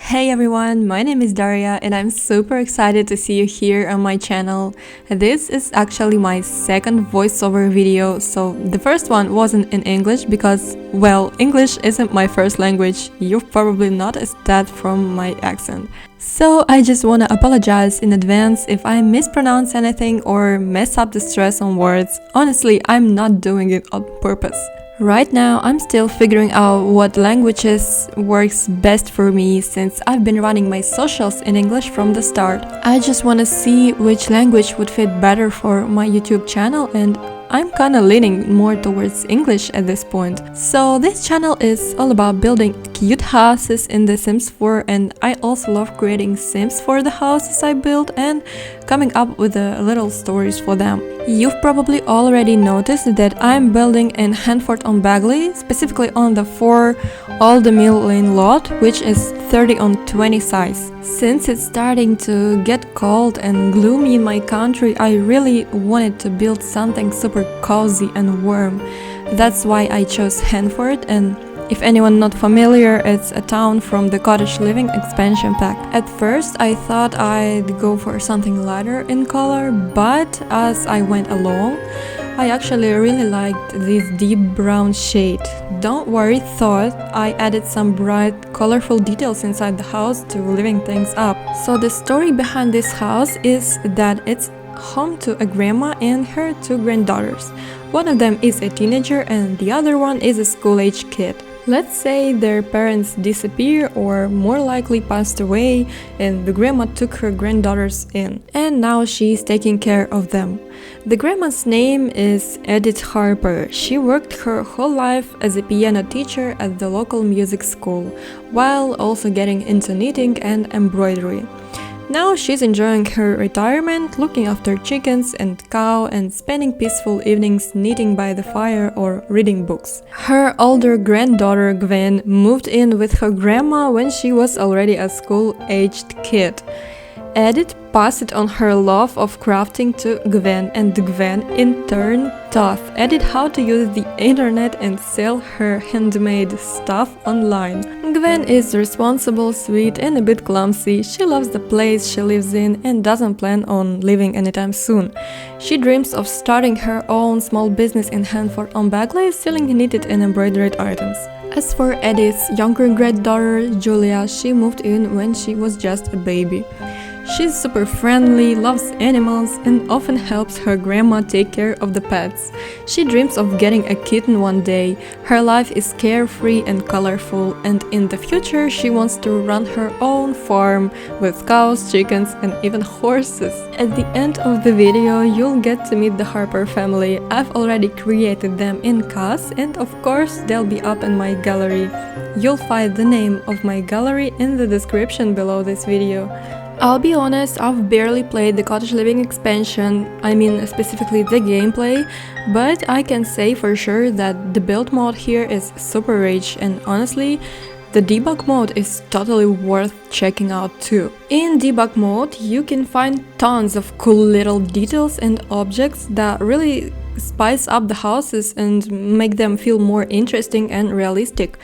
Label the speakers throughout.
Speaker 1: Hey everyone, my name is Daria and I'm super excited to see you here on my channel. This is actually my second voiceover video, so the first one wasn't in English because, well, English isn't my first language. You've probably noticed that from my accent. So I just wanna apologize in advance if I mispronounce anything or mess up the stress on words. Honestly, I'm not doing it on purpose. Right now, I'm still figuring out what languages works best for me since I've been running my socials in English from the start. I just want to see which language would fit better for my YouTube channel, and I'm kinda leaning more towards English at this point. So this channel is all about building cute houses in The Sims 4, and I also love creating Sims for the houses I build and coming up with little stories for them. You've probably already noticed that I'm building in Henford-on-Bagley, specifically on the 4 Olde Mill Lane lot, which is 30/20 size. Since it's starting to get cold and gloomy in my country, I really wanted to build something super cozy and warm. That's why I chose Henford, and if anyone not familiar, it's a town from the Cottage Living expansion pack. At first I thought I'd go for something lighter in color, but as I went along, I actually really liked this deep brown shade. Don't worry, thought I added some bright, colorful details inside the house to liven things up. So the story behind this house is that it's home to a grandma and her 2 granddaughters. One of them is a teenager and the other one is a school-age kid. Let's say their parents disappeared or more likely passed away, and the grandma took her granddaughters in, and now she's taking care of them. The grandma's name is Edith Harper. She worked her whole life as a piano teacher at the local music school, while also getting into knitting and embroidery. Now she's enjoying her retirement, looking after chickens and cow and spending peaceful evenings knitting by the fire or reading books. Her older granddaughter Gwen moved in with her grandma when she was already a school-aged kid. Edith passed on her love of crafting to Gwen, and Gwen in turn taught Edith how to use the internet and sell her handmade stuff online. Gwen is responsible, sweet and a bit clumsy. She loves the place she lives in and doesn't plan on leaving anytime soon. She dreams of starting her own small business in Henford-on-Bagley, selling knitted and embroidered items. As for Edith's younger granddaughter, Julia, she moved in when she was just a baby. She's super friendly, loves animals, and often helps her grandma take care of the pets. She dreams of getting a kitten one day. Her life is carefree and colorful, and in the future she wants to run her own farm with cows, chickens, and even horses. At the end of the video, you'll get to meet the Harper family. I've already created them in CAS, and of course they'll be up in my gallery. You'll find the name of my gallery in the description below this video. I'll be honest, I've barely played the Cottage Living expansion, I mean specifically the gameplay, but I can say for sure that the build mode here is super rich, and honestly, the debug mode is totally worth checking out too. In debug mode, you can find tons of cool little details and objects that really spice up the houses and make them feel more interesting and realistic.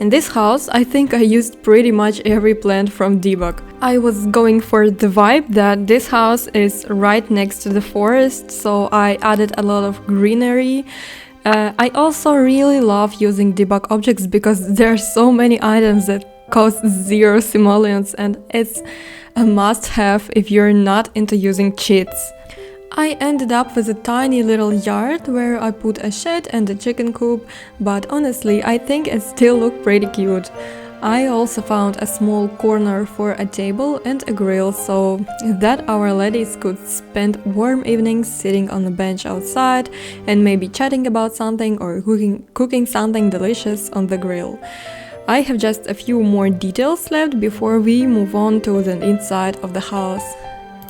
Speaker 1: In this house, I think I used pretty much every plant from debug. I was going for the vibe that this house is right next to the forest, so I added a lot of greenery. I also really love using debug objects because there are so many items that cost 0 simoleons, and it's a must-have if you're not into using cheats. I ended up with a tiny little yard where I put a shed and a chicken coop, but honestly I think it still looked pretty cute. I also found a small corner for a table and a grill so that our ladies could spend warm evenings sitting on a bench outside and maybe chatting about something or cooking something delicious on the grill. I have just a few more details left before we move on to the inside of the house.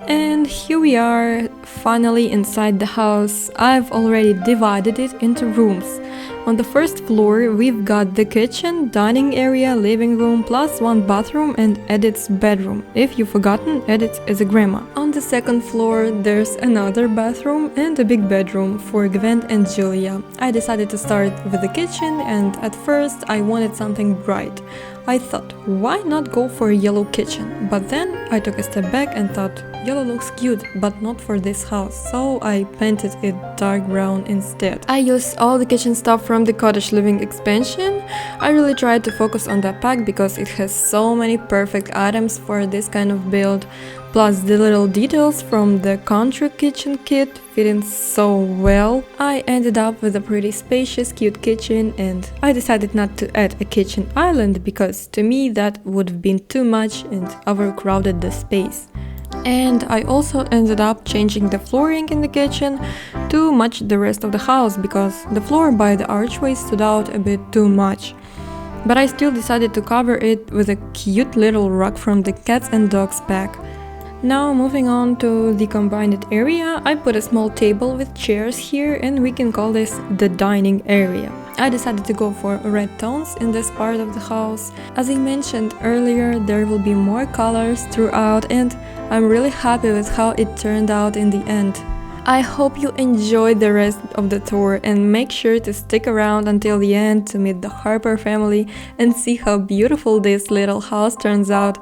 Speaker 1: And here we are, finally inside the house. I've already divided it into rooms. On the first floor, we've got the kitchen, dining area, living room, plus 1 bathroom and Edith's bedroom. If you've forgotten, Edith is a grandma. On the second floor, there's another bathroom and a big bedroom for Gwen and Julia. I decided to start with the kitchen, and at first I wanted something bright. I thought, why not go for a yellow kitchen? But then I took a step back and thought, yellow looks cute, but not for this house, so I painted it dark brown instead. I used all the kitchen stuff from the cottage living expansion. I really tried to focus on that pack because it has so many perfect items for this kind of build. Plus the little details from the country kitchen kit fit in so well. I ended up with a pretty spacious, cute kitchen, and I decided not to add a kitchen island because to me that would have been too much and overcrowded the space. And I also ended up changing the flooring in the kitchen to match the rest of the house because the floor by the archway stood out a bit too much. But I still decided to cover it with a cute little rug from the cats and dogs pack. Now moving on to the combined area, I put a small table with chairs here and we can call this the dining area. I decided to go for red tones in this part of the house. As I mentioned earlier, there will be more colors throughout and I'm really happy with how it turned out in the end. I hope you enjoyed the rest of the tour and make sure to stick around until the end to meet the Harper family and see how beautiful this little house turns out.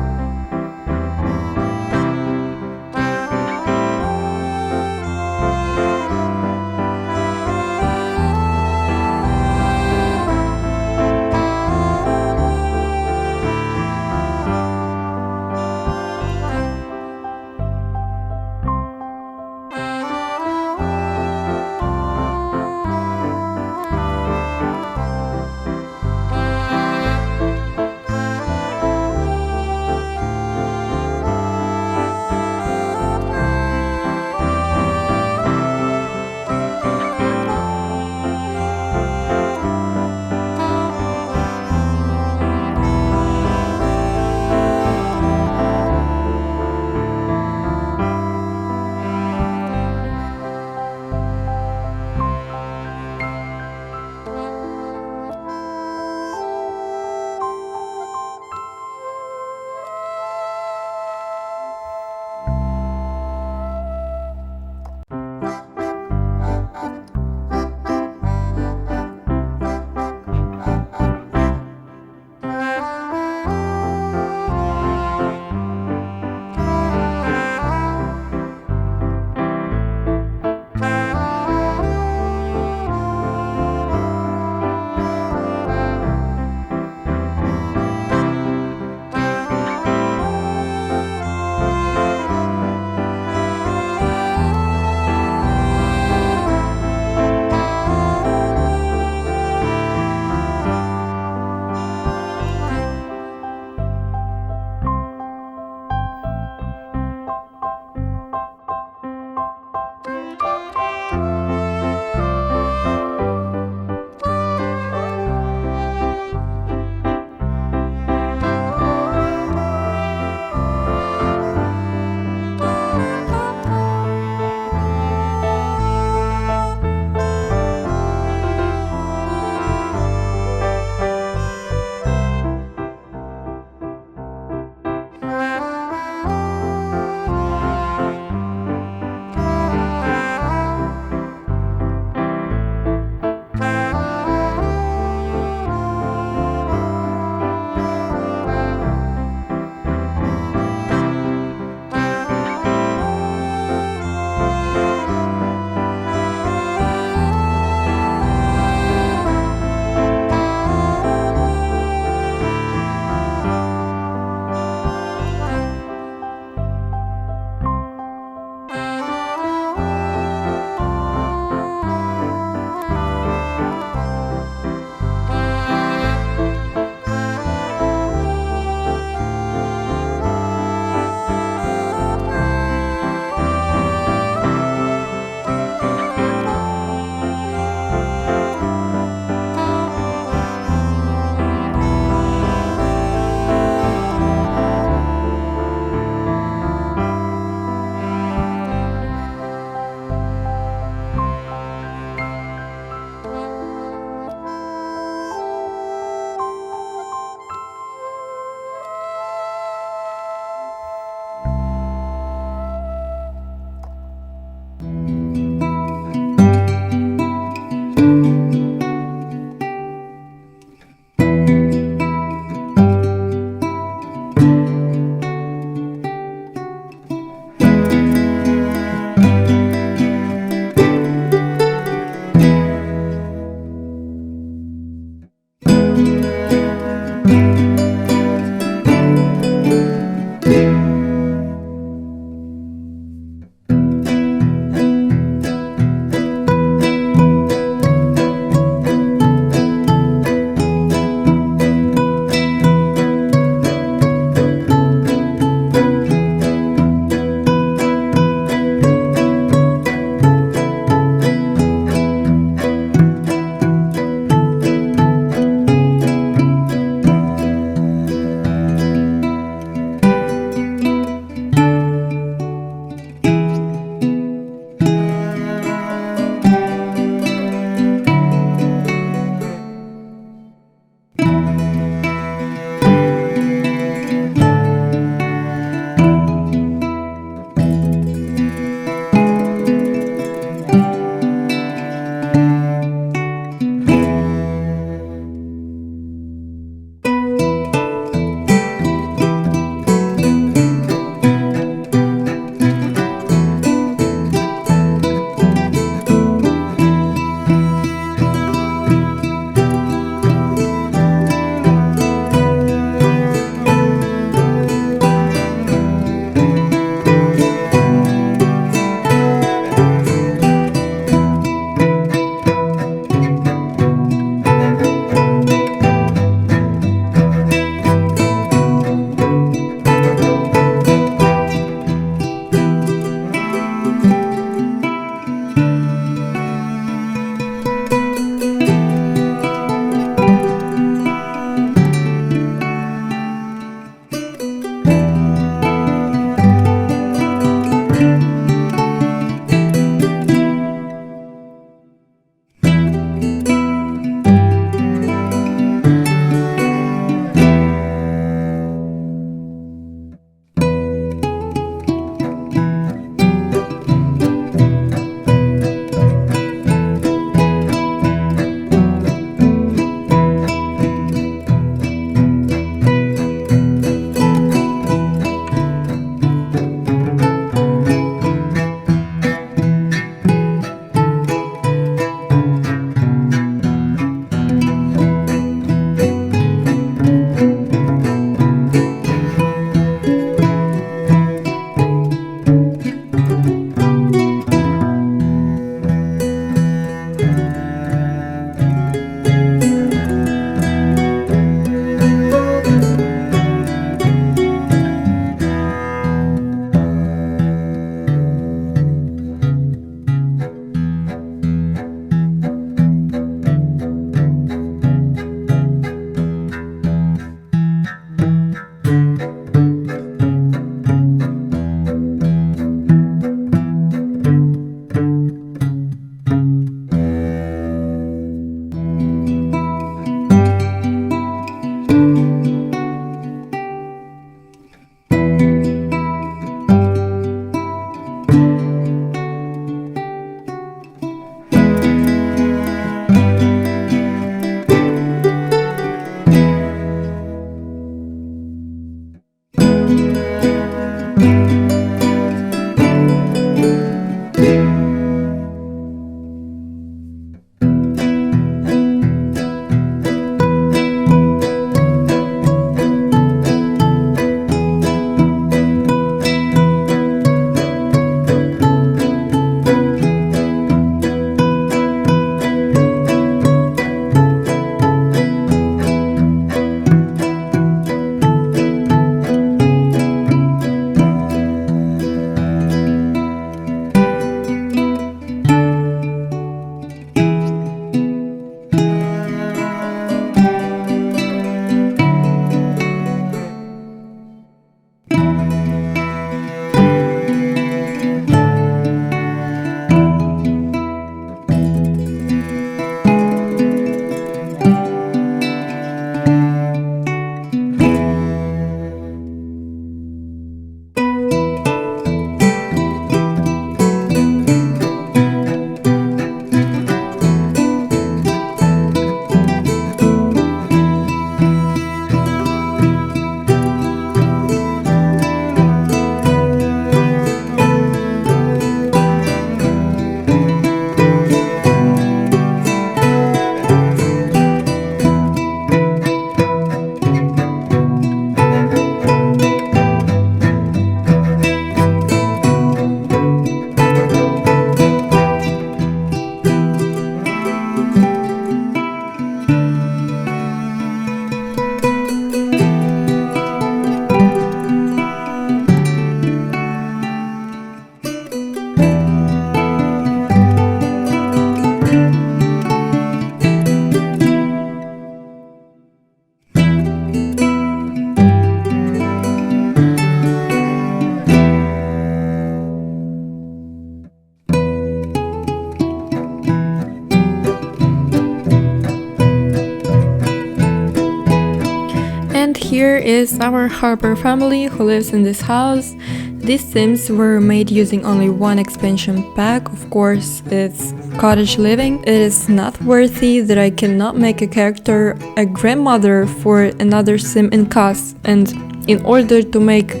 Speaker 1: here is our Harper family who lives in this house. These sims were made using only one expansion pack. Of course, it's cottage living. It is not worthy that I cannot make a character a grandmother for another sim in COS, and in order to make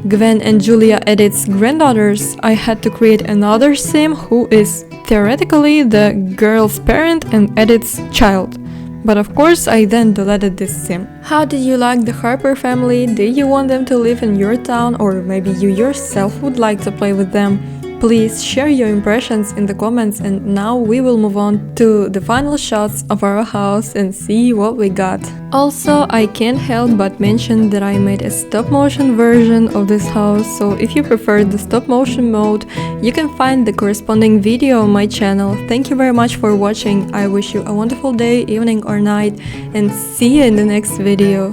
Speaker 1: Gwen and Julia Edith's granddaughters, I had to create another sim who is theoretically the girl's parent and Edith's child. But of course, I then deleted this sim. How did you like the Harper family? Did you want them to live in your town, or maybe you yourself would like to play with them? Please share your impressions in the comments, and now we will move on to the final shots of our house and see what we got. Also, I can't help but mention that I made a stop motion version of this house, so if you prefer the stop motion mode, you can find the corresponding video on my channel. Thank you very much for watching. I wish you a wonderful day, evening or night, and see you in the next video.